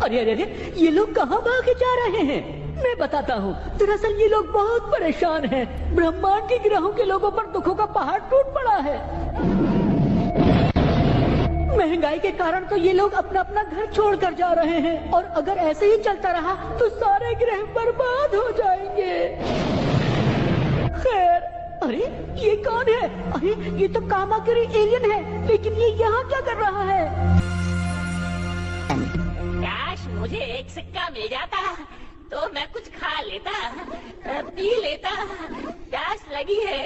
अरे अरे अरे, ये लोग कहाँ भागे जा रहे हैं? मैं बताता हूँ, दरअसल ये लोग बहुत परेशान हैं। ब्रह्मांड के ग्रहों के लोगों पर दुखों का पहाड़ टूट पड़ा है। महंगाई के कारण तो ये लोग अपना अपना घर छोड़कर जा रहे हैं, और अगर ऐसे ही चलता रहा तो सारे ग्रह बर्बाद हो जाएंगे। खैर, अरे ये कौन है? अरे ये तो कामाकिरी एलियन है, लेकिन ये यहाँ क्या कर रहा है? काश मुझे एक सिक्का मिल जाता तो मैं कुछ खा लेता, पी लेता। प्यास लगी है,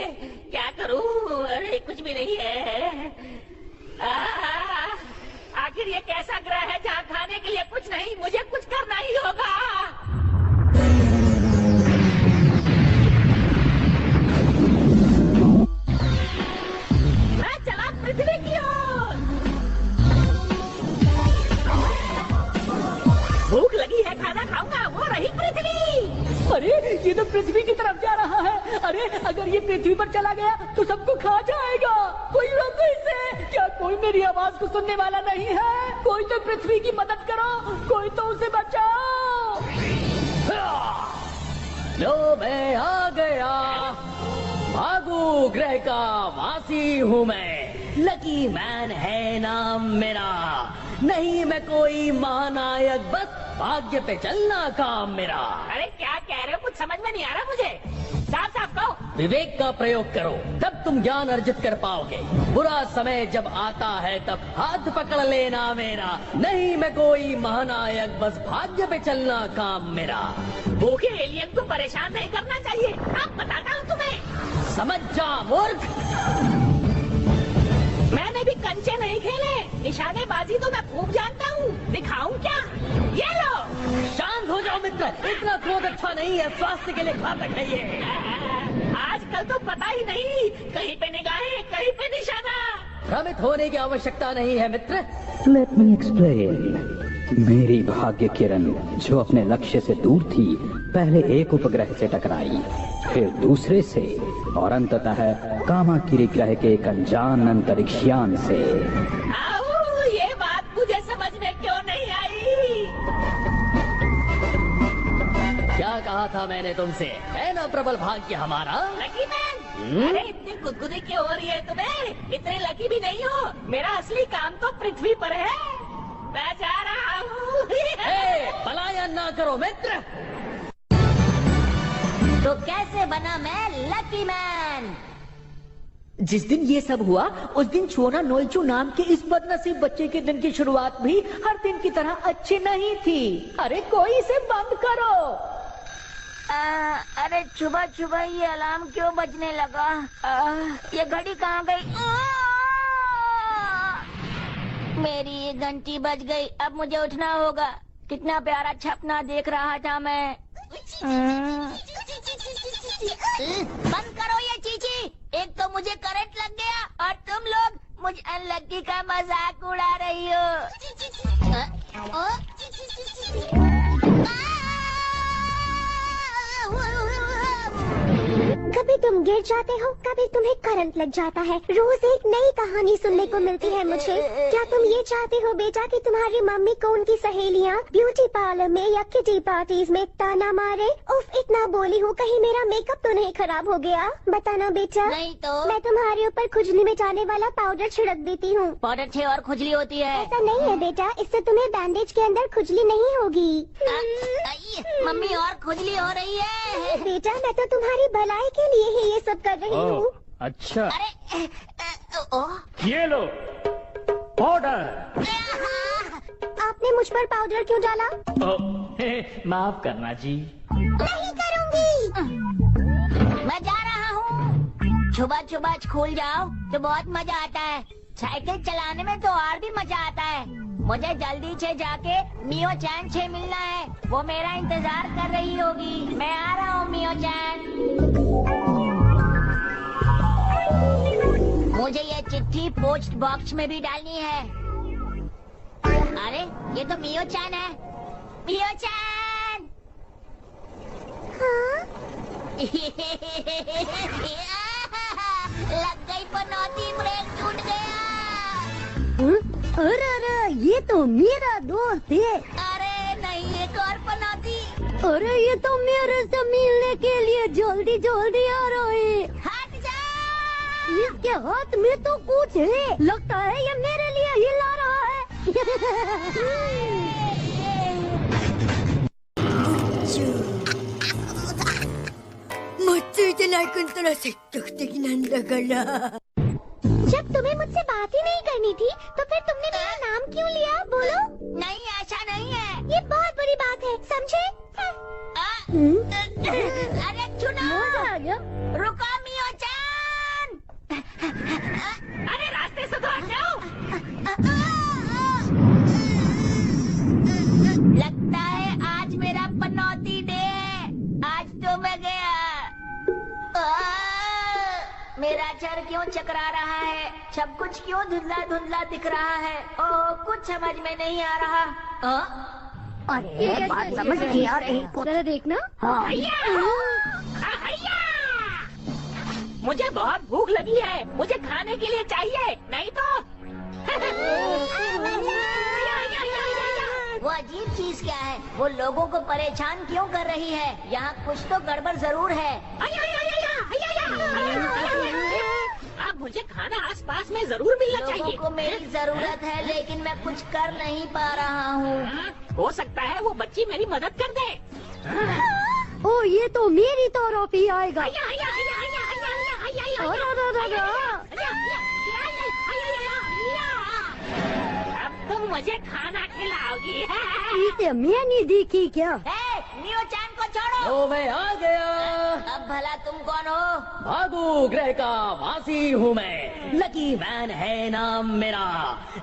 क्या करूं? अरे कुछ भी नहीं है। आखिर ये कैसा ग्रह है जहाँ खाने के लिए कुछ नहीं? मुझे कुछ करना ही होगा। मैं चला पृथ्वी की ओर। भूख लगी है, खाना खाऊंगा। वो रही पृथ्वी। अरे ये तो पृथ्वी की तरफ जा रहा है। अरे अगर ये पृथ्वी पर चला गया तो सबको खा जाएगा। कोई रोको इसे। क्या कोई मेरी आवाज को सुनने वाला नहीं है? कोई तो पृथ्वी की मदद करो, कोई तो उसे बचाओ। लो मैं आ गया। भागू ग्रह का वासी हूँ मैं। लकी मैन है नाम मेरा। नहीं मैं कोई महानायक, बस भाग्य पे चलना काम मेरा। अरे क्या कह रहे हो? कुछ समझ में नहीं आ रहा मुझे। साफ साफ कहो। विवेक का प्रयोग करो, तब तुम ज्ञान अर्जित कर पाओगे। बुरा समय जब आता है तब हाथ पकड़ लेना मेरा। नहीं मैं कोई महानायक, बस भाग्य पे चलना काम मेरा। भूखे एलियन को परेशान नहीं करना चाहिए। अब बताता हूँ तुम्हें। समझ जा मूर्ख। मैंने भी कंचे नहीं खेले। निशानेबाजी तो मैं खूब जानता हूँ। दिखाऊं क्या? ये लो। शांत हो जाओ मित्र, इतना क्रोध अच्छा नहीं है, स्वास्थ्य के लिए घातक है ये। आजकल तो पता ही नहीं, कहीं पे निगाहें, कहीं पे निशाना। भ्रमित होने की आवश्यकता नहीं है मित्र। Let me explain. मेरी भाग्य किरण जो अपने लक्ष्य से दूर थी, पहले एक उपग्रह से टकराई, फिर दूसरे से, और अंततः कामाकिरी ग्रह के एक अनजान अंतरिक्षयान से। ये बात मुझे समझ में क्यों नहीं आई? क्या कहा था मैंने तुमसे? है ना प्रबल भाग्य हमारा। लकी मैन, अरे इतनी गुदगुदी क्यों हो रही है तुम्हें? इतने लकी भी नहीं हो। मेरा असली काम तो पृथ्वी पर है। मैं जा रहा हूँ। पलायन ना करो मित्र। तो कैसे बना मैं लकी मैन? जिस दिन ये सब हुआ उस दिन छोना नोइचू नाम के इस बदनसीब बच्चे के दिन की शुरुआत भी हर दिन की तरह अच्छी नहीं थी। अरे कोई इसे बंद करो। अरे सुबह सुबह ये अलार्म क्यों बजने लगा? ये घड़ी कहाँ गई? मेरी ये घंटी बज गई। अब मुझे उठना होगा। कितना प्यारा सपना देख रहा था मैं। बंद करो ये चीची। एक तो मुझे करंट लग गया और तुम लोग मुझ अनलकी का मजाक उड़ा रही हो। कभी तुम गिर जाते हो, कभी तुम्हें करंट लग जाता है। रोज एक नई कहानी सुनने को मिलती है मुझे। क्या तुम ये चाहते हो बेटा कि तुम्हारी मम्मी को उनकी सहेलियाँ ब्यूटी पार्लर में या किटी पार्टीज में ताना मारे? उफ, इतना बोली हूँ, कहीं मेरा मेकअप तो नहीं खराब हो गया? बताना बेटा। नहीं तो मैं तुम्हारे ऊपर खुजली मिटाने वाला पाउडर छिड़क देती हूँ। पाउडर से और खुजली होती है? ऐसा नहीं है बेटा, इससे तुम्हें बैंडेज के अंदर खुजली नहीं होगी। मम्मी और खुजली हो रही है। बेटा मैं तो तुम्हारी भलाई के लिए ही ये सब कर रही हूँ। अच्छा। अरे ये लो पाउडर। आपने मुझ पर पाउडर क्यों डाला? माफ करना जी। नहीं करूँगी। मैं जा रहा हूँ। सुबह सुबह स्कूल जाओ तो बहुत मजा आता है। साइकिल चलाने में तो और भी मजा आता है। मुझे जल्दी से जाके मियो चैन से मिलना है। वो मेरा इंतजार कर रही होगी। मैं आ रहा हूँ मियो चैन। मुझे ये चिट्ठी पोस्ट बॉक्स में भी डालनी है। अरे ये तो मियो चैन है। मियो चैन। हाँ? लग गई पनौती, ब्रेक टूट गया। अरे ये तो मेरा दोस्त है। अरे अरे ये तो मेरे से मिलने के लिए जल्दी जल्दी आ रहे हैं। हट जा। इसके हाथ में तो कुछ है, लगता है ये मेरे लिए हिला रहा है। जब तुम्हें मुझसे बात ही नहीं करनी थी तो फिर तुमने मेरा नाम क्यों लिया? बोलो। नहीं, ऐसा नहीं है। ये बहुत बड़ी बात है, समझे? अरे सुनो। मजा आ गया। रुको मियो-चान। अरे रास्ते से तो हट जाओ। लगता है आज मेरा पनौती डे है। आज तो मैं गया। मेरा सर क्यों चकरा रहा है? सब कुछ क्यों धुंधला धुंधला दिख रहा है? ओह, कुछ समझ में नहीं आ रहा। अरे बात समझ नहीं आ रही। जरा देखना। मुझे बहुत भूख लगी है, मुझे खाने के लिए चाहिए, नहीं तो। वो अजीब चीज क्या है? वो लोगों को परेशान क्यों कर रही है? यहाँ कुछ तो गड़बड़ जरूर है। अब मुझे खाना आसपास में जरूर मिलना लोगों चाहिए। को मेरी जरूरत है, लेकिन मैं कुछ कर नहीं पा रहा हूँ। हो सकता है वो बच्ची मेरी मदद कर दे। ओ, ये तो मेरी तरफ ही आएगा। अब तुम मुझे खाना खिलाओगी। इसे मैंने देखी क्या? मियो-चान को छोड़ो। तो मैं आ गया। अब भला तुम कौन हो? भागू ग्रह का वासी हूँ मैं, लकी मैन है नाम मेरा।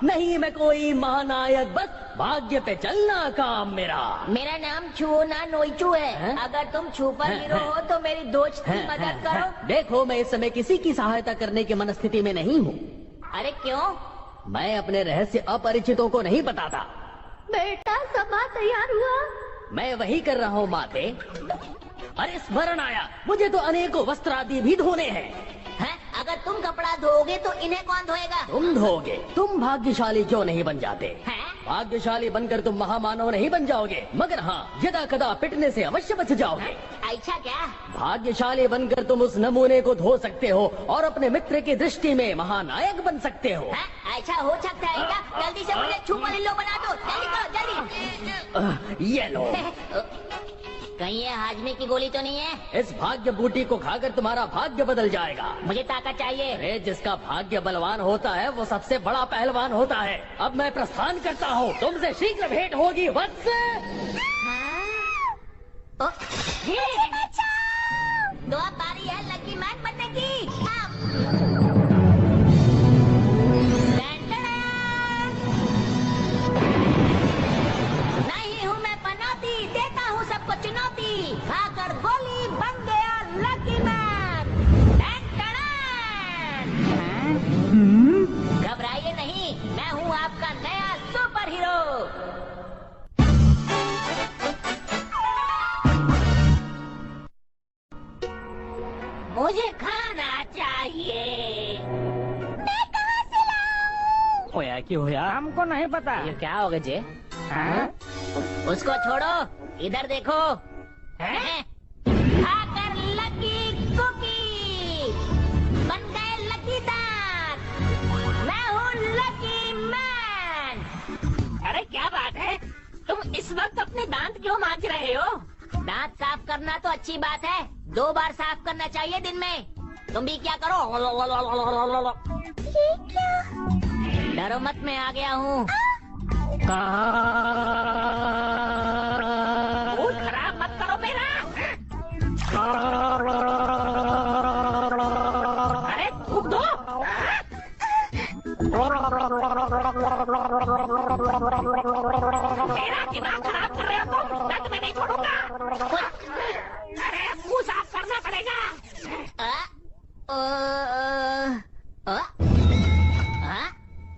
नहीं मैं कोई महानायक, बस भाग्य पे चलना काम मेरा। मेरा नाम छूना नोइचू है। हैं? अगर तुम छुपर हीरो हो तो मेरी दोस्त की मदद करो। देखो मैं इस समय किसी की सहायता करने की मनस्थिति में नहीं हूँ। अरे क्यों? मैं अपने रहस्य अपरिचितों को नहीं बताता। बेटा, सभा तैयार हुआ? मैं वही कर रहा हूँ माते। अरे स्मरण आया, मुझे तो अनेकों वस्त्र आदि भी धोने हैं। हैं? अगर तुम कपड़ा धोगे तो इन्हें कौन धोएगा? तुम धोगे। तुम भाग्यशाली क्यों नहीं बन जाते? हैं? भाग्यशाली बनकर तुम महामानव नहीं बन जाओगे, मगर हाँ यदा कदा पिटने से अवश्य बच जाओगे। ऐसा क्या? भाग्यशाली बनकर तुम उस नमूने को धो सकते हो और अपने मित्र की दृष्टि में महानायक बन सकते हो। हैं? ऐसा हो सकता है क्या? जल्दी से मुझे छुपर हीरो बना दो। जल्दी करो, जल्दी। ये लो। कहीं ये हाजमे की गोली तो नहीं है? इस भाग्य बूटी को खाकर तुम्हारा भाग्य बदल जाएगा। मुझे ताकत चाहिए। अरे जिसका भाग्य बलवान होता है वो सबसे बड़ा पहलवान होता है। अब मैं प्रस्थान करता हूँ, तुमसे शीघ्र भेंट होगी वत्स। दुआ पारी है लकी मैन बनने की। नहीं हूँ मैं पनौती, देता हूँ सबको चुनौती। खाकर गोली बन गया लकी मैन। घबराइए नहीं, मैं हूँ आपका नया सुपर हीरो। मुझे खाना चाहिए। मैं कहाँ से लाऊं? होया की होया हमको नहीं पता। ये क्या होगा जी? उसको छोड़ो, इधर देखो। खाकर लकी कुकी बन गए लकी दांत। मैं हूँ लकी मैन। अरे क्या बात है, तुम इस वक्त अपने दांत क्यों मांज रहे हो? दांत साफ करना तो अच्छी बात है, 2 बार साफ करना चाहिए दिन में। तुम भी क्या करो। ये क्या? डरो मत, मैं आ गया हूँ। मूड खराब मत करो मेरा। अरे थूक दो। मेरा दिमाग खराब कर रहे हो तुम, मैं तुम्हें नहीं छोड़ूंगा। अरे मुंह साफ करना पड़ेगा।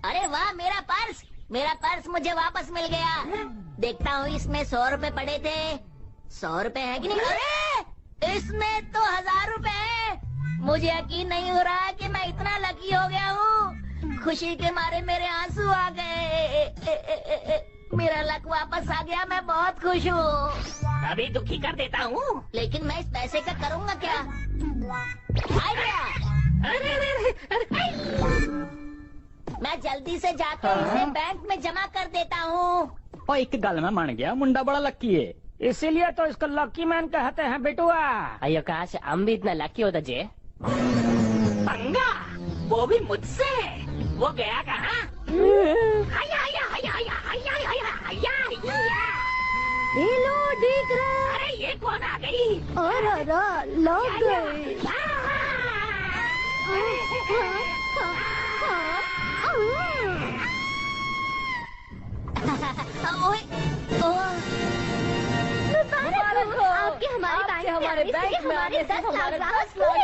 अरे वाह, मेरा पर्स मुझे वापस मिल गया। देखता हूँ इसमें 100 रुपए पड़े थे। 100 रुपए है कि नहीं? अरे इसमें तो 1000 रुपए है। मुझे यकीन नहीं हो रहा कि मैं इतना लकी हो गया हूँ। खुशी के मारे मेरे आंसू आ गए। मेरा लक वापस आ गया, मैं बहुत खुश हूँ। अभी दुखी कर देता हूँ। लेकिन मैं इस पैसे का करूँगा क्या? आइडिया! अरे अरे अरे मैं जल्दी से जाकर इसे बैंक में जमा कर देता हूँ। और एक गल में मान गया, मुंडा बड़ा लक्की है। इसीलिए तो इसको लकी मैन कहते हैं बेटुआ। अयो काश हम भी इतना लकी होता जे। पंगा, वो भी मुझसे। वो गया कहाँ? हाया हाया हाया हाया हाया हाया हाया हाया। हेलो देख रहा। अरे ये कौन आ गई? और लग गए। मुबारक हो। आपके हमारे बैंक में आने से हमारे 10 लाख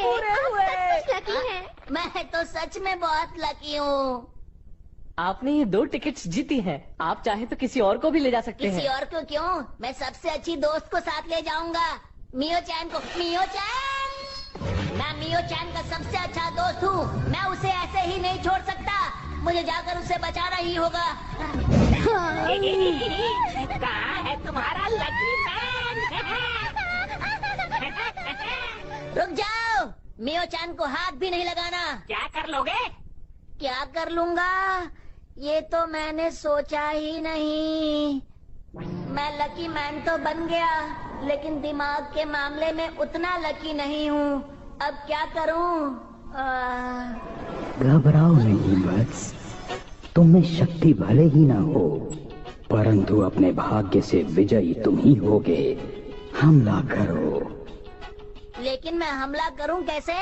पूरे हुए। आप सच लकी हैं। मैं तो सच में बहुत लकी हूँ। आपने ये 2 टिकट्स जीती हैं। आप चाहे तो किसी और को भी ले जा सकते किसी हैं। और को क्यों? मैं सबसे अच्छी दोस्त को साथ ले जाऊंगा, मियो चैन को। मियो चैन, मैं मियो चैन का सबसे अच्छा दोस्त हूँ। मैं उसे ऐसे ही नहीं छोड़ सकता। मुझे जाकर उसे बचाना ही होगा। कहाँ है तुम्हारा लकी मैन? रुक जाओ, मियो चैन को हाथ भी नहीं लगाना। क्या कर लोगे? क्या कर लूंगा? ये तो मैंने सोचा ही नहीं। मैं लकी मैन तो बन गया, लेकिन दिमाग के मामले में उतना लकी नहीं हूँ। अब क्या करूँ? घबराओ नहीं बस, तुम में शक्ति भले ही ना हो, परंतु अपने भाग्य से विजयी तुम ही होगे। हमला करो। लेकिन मैं हमला करूं कैसे?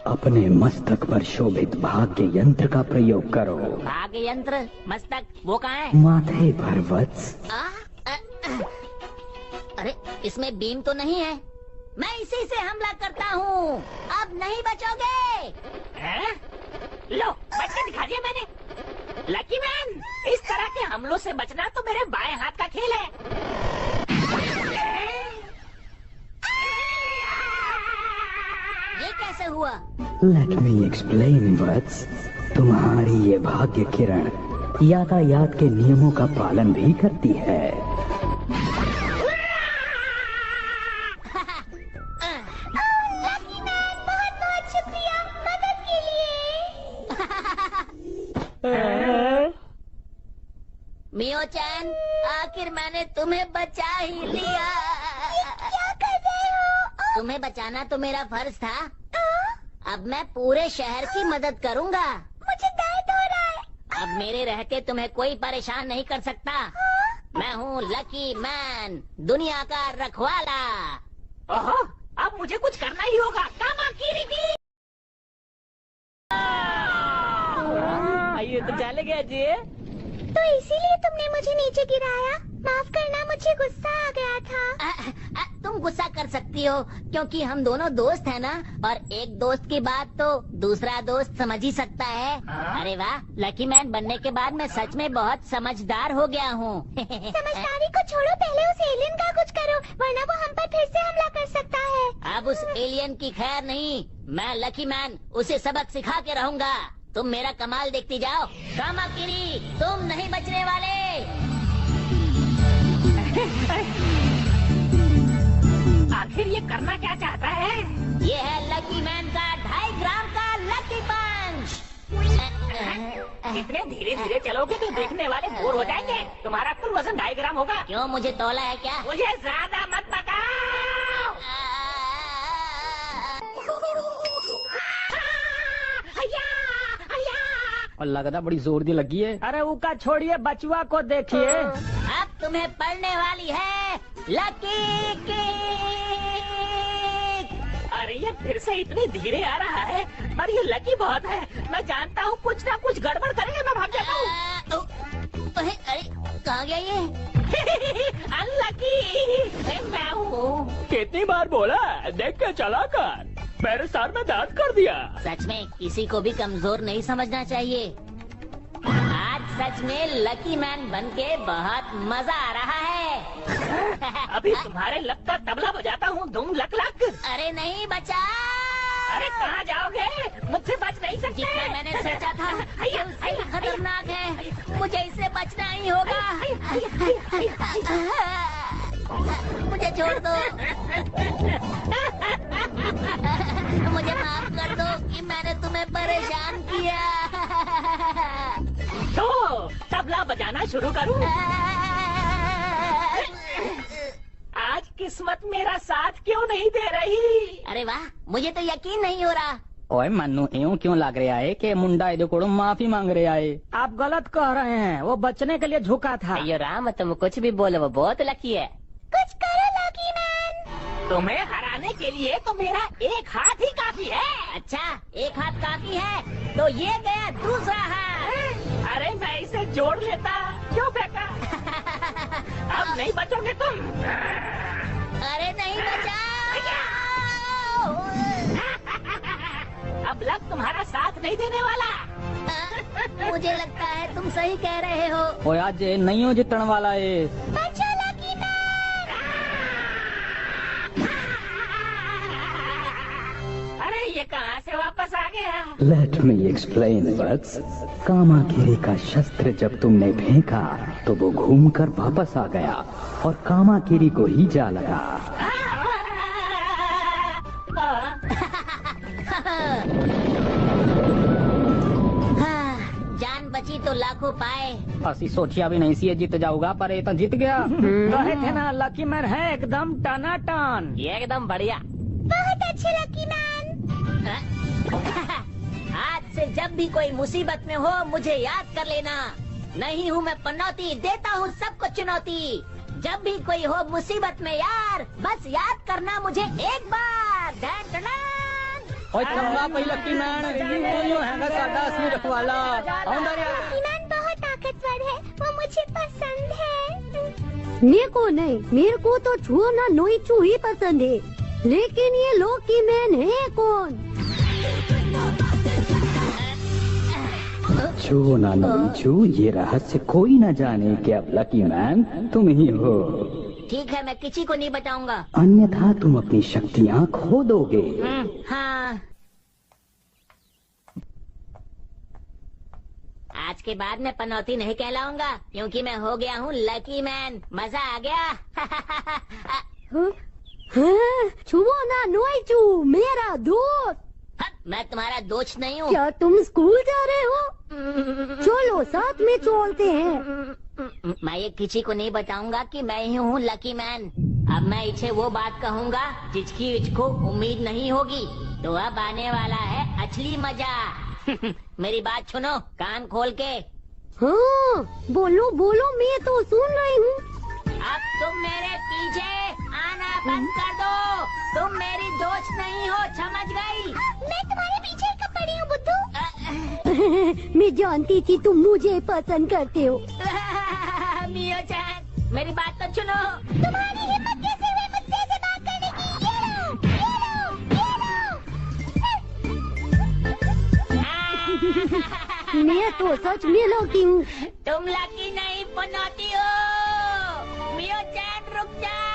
अपने मस्तक पर शोभित भाग्य यंत्र का प्रयोग करो। भाग्य यंत्र? मस्तक वो कहाँ है? माथे पर वत्स। अरे इसमें बीम तो नहीं है। मैं इसी से हमला करता हूँ। अब नहीं बचोगे। हैं? लो, बच के दिखा दिया मैंने। लकी मैन, इस तरह के हमलों से बचना तो मेरे बाएं हाथ का खेल है। ये कैसे हुआ? Let me explain वत्स। तुम्हारी ये भाग्य किरण यातायात के नियमों का पालन भी करती है। लकी मैन, बहुत बहुत शुक्रिया मदद के लिए। मियो चैन, आखिर मैंने तुम्हें बचा ही लिया। क्या कर रहे हो? तुम्हें बचाना तो मेरा फर्ज था। अब मैं पूरे शहर की मदद करूंगा। मुझे दर्द हो रहा है। अब मेरे रहते तुम्हें कोई परेशान नहीं कर सकता। मैं हूँ लकी मैन, दुनिया का रखवाला। ओहो, अब मुझे कुछ करना ही होगा। कामाकीरी की। आइए तो चले गए जी। तो इसीलिए तुमने मुझे नीचे गिराया? माफ करना, मुझे गुस्सा आ गया था। तुम गुस्सा कर सकती हो क्योंकि हम दोनों दोस्त हैं ना, और एक दोस्त की बात तो दूसरा दोस्त समझ ही सकता है। अरे वाह, लकी मैन बनने के बाद मैं सच में बहुत समझदार हो गया हूँ। समझदारी को छोड़ो, पहले उस एलियन का कुछ करो, वरना वो हम पर फिर से हमला कर सकता है। अब उस एलियन की खैर नहीं, मैं लकी मैन उसे सबक सिखा के रहूंगा। तुम मेरा कमाल देखती जाओ। कामाकीरी, तुम नहीं बचने वाले। आखिर ये करना क्या चाहता है? ये है लकी मैन का 2.5 ग्राम का लकी पंच। इतने धीरे धीरे चलोगे तो देखने वाले बोर हो जाएंगे। तुम्हारा कुल वजन 2.5 ग्राम होगा। क्यों, मुझे तौला है क्या? मुझे ज्यादा मत पकाओ। और लगता बड़ी जोर दी लगी है। अरे उका छोड़िए, बचुआ को देखिए। अब तुम्हें पड़ने वाली है लकी किक। अरे ये फिर से इतनी धीरे आ रहा है, पर ये लकी बहुत है। मैं जानता हूँ कुछ ना कुछ गड़बड़ करेंगे। मैं भाग जाता हूँ। अरे कहाँ गया ये? अनलकी मैं हूँ। कितनी बार बोला, देख के चला कर। मेरे सर में दर्द कर दिया। सच में किसी को भी कमजोर नहीं समझना चाहिए। आज सच में लकी मैन बनके बहुत मजा आ रहा है। अभी तुम्हारे लक का तबला बजाता हूँ, धूम लक लक। अरे नहीं बचा। अरे कहाँ जाओगे? मुझसे बच नहीं सकते। जितना मैंने सोचा था उससे खतरनाक है। मुझे इससे बचना ही होगा। मुझे छोड़ दो। मुझे माफ कर दो कि मैंने तुम्हें परेशान किया। तो तबला बजाना शुरू करूं? आज किस्मत मेरा साथ क्यों नहीं दे रही? अरे वाह, मुझे तो यकीन नहीं हो रहा। ओए मन्नू, यूं क्यों लग रहा है कि मुंडा इधर को माफी मांग रहा है? आप गलत कह रहे हैं, वो बचने के लिए झुका था। अयो राम, तुम कुछ भी बोलो, वो बहुत लकी है। कुछ करो लकी मैन। तुम्हें हराने के लिए तो मेरा एक हाथ ही काफी है। अच्छा, एक हाथ काफी है, तो ये गया दूसरा हाथ। अरे मैं इसे जोड़ लेता, क्यों फेंका? अब नहीं बचोगे तुम। अरे नहीं बचाओ। अब लक तुम्हारा साथ नहीं देने वाला। मुझे लगता है तुम सही कह रहे हो। ओए आज नहीं हो जितने वाला है। बचा लकी मैन। अरे ये कहाँ से वापस आ गया? लेट मी एक्सप्लेन वत्स। कामाकिरी का शस्त्र जब तुमने फेंका तो वो घूमकर वापस आ गया और कामाकिरी को ही जा लगा। जान बची तो लाखों पाए। असी सोचिया भी नहीं सी जीत जाऊंगा, पर ये तो जीत गया। कहे थे ना लकी मैन है एकदम टनाटन। ये एकदम बढ़िया। बहुत अच्छे लकी मैन। आज से जब भी कोई मुसीबत में हो मुझे याद कर लेना। नहीं हूँ मैं पनौती, देता हूँ सबको चुनौती। जब भी कोई हो मुसीबत में यार, बस याद करना मुझे एक बार। Done done done. ओए चंगा पई लकी मैन, बोलो हैगा साडा असली रखवाला। लकी मैन बहुत ताकतवर है, वो मुझे पसंद है। मेरे को नहीं, मेरे को तो छुओना नोइचू ही पसंद है। लेकिन ये लकी मैन है कौन? छू ना नोइचू, ये रहस्य कोई न जाने कि अब लकी मैन तुम ही हो। ठीक है, मैं किसी को नहीं बताऊंगा। अन्यथा तुम अपनी शक्तियाँ खो दोगे। हाँ। आज के बाद मैं पनौती नहीं कहलाऊंगा, क्योंकि मैं हो गया हूँ लकी मैन। मजा आ गया। छुओ ना नोइचू, मेरा दोस्त। मैं तुम्हारा दोस्त नहीं हूँ। क्या तुम स्कूल जा रहे हो? चलो साथ में चलते हैं। मैं ये किसी को नहीं बताऊंगा कि मैं ही हूँ लकी मैन। अब मैं इसे वो बात कहूँगा जिसकी इसको उम्मीद नहीं होगी। तो अब आने वाला है असली मजा। मेरी बात सुनो कान खोल के। हाँ बोलो बोलो, मैं तो सुन रही हूँ। अब तुम मेरे पीछे आना बंद कर दो। तुम मेरी दोस्त नहीं हो, समझ गई? मैं तुम्हारे पीछे कब पड़ी हूँ बुद्धू? मैं जानती थी तुम मुझे पसंद करते हो। मियो चैन, मेरी बात तो सुनो। तुम्हारी हिम्मत कैसे हुई मुझसे ऐसे बात करने की? ये लो, ये लो, ये लो। मैं तो सच में लकी हूँ। तुम लकी नहीं पनौती हो। मियो चैन रुक जाओ।